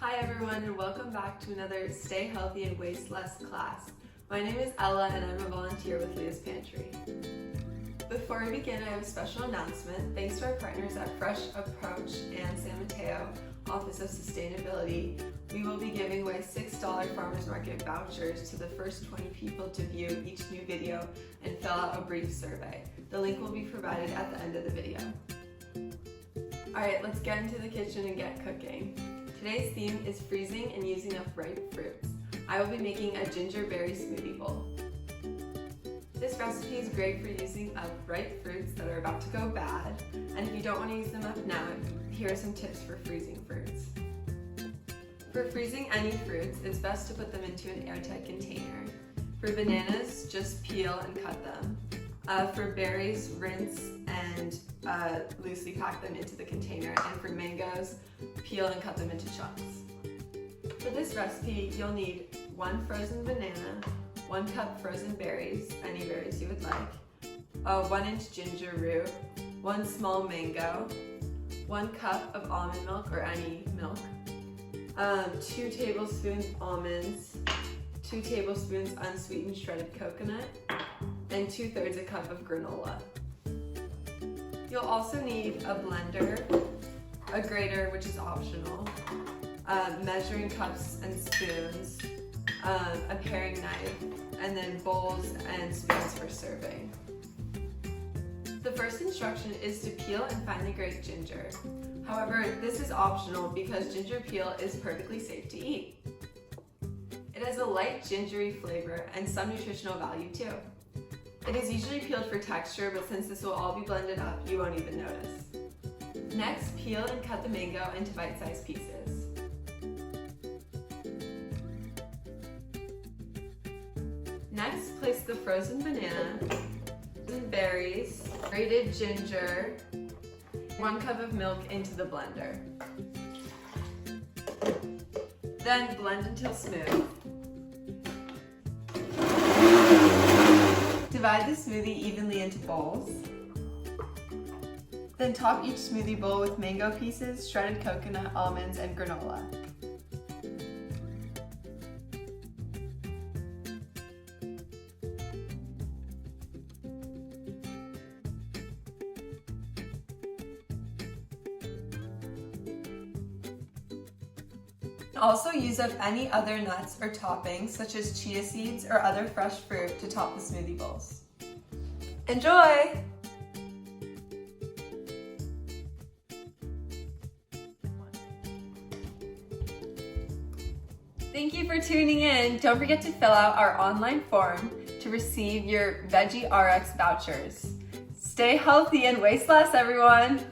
Hi everyone, and welcome back to another Stay Healthy and Waste Less class. My name is Ella and I'm a volunteer with Leah's Pantry. Before we begin, I have a special announcement. Thanks to our partners at Fresh Approach and San Mateo Office of Sustainability, we will be giving away $6 farmers market vouchers to the first 20 people to view each new video and fill out a brief survey. The link will be provided at the end of the video. Alright, let's get into the kitchen and get cooking. Today's theme is freezing and using up ripe fruits. I will be making a ginger berry smoothie bowl. This recipe is great for using up ripe fruits that are about to go bad, and if you don't want to use them up now, here are some tips for freezing fruits. For freezing any fruits, it's best to put them into an airtight container. For bananas, just peel and cut them. For berries, rinse and loosely pack them into the container, and for mangoes, peel and cut them into chunks. For this recipe, you'll need 1 frozen banana, 1 cup frozen berries, any berries you would like, a 1-inch ginger root, 1 small mango, 1 cup of almond milk or any milk, 2 tablespoons almonds, 2 tablespoons unsweetened shredded coconut, and 2/3 a cup of granola. You'll also need a blender, a grater, which is optional, measuring cups and spoons, a paring knife, and then bowls and spoons for serving. The first instruction is to peel and finely grate ginger. However, this is optional because ginger peel is perfectly safe to eat. It has a light gingery flavor and some nutritional value too. It is usually peeled for texture, but since this will all be blended up, you won't even notice. Next, peel and cut the mango into bite-sized pieces. Next, place the frozen banana, berries, grated ginger, 1 cup of milk into the blender. Then blend until smooth. Divide the smoothie evenly into bowls. Then top each smoothie bowl with mango pieces, shredded coconut, almonds, and granola. Also use up any other nuts or toppings such as chia seeds or other fresh fruit to top the smoothie bowls. Enjoy! Thank you for tuning in. Don't forget to fill out our online form to receive your Veggie RX vouchers. Stay healthy and waste less, everyone!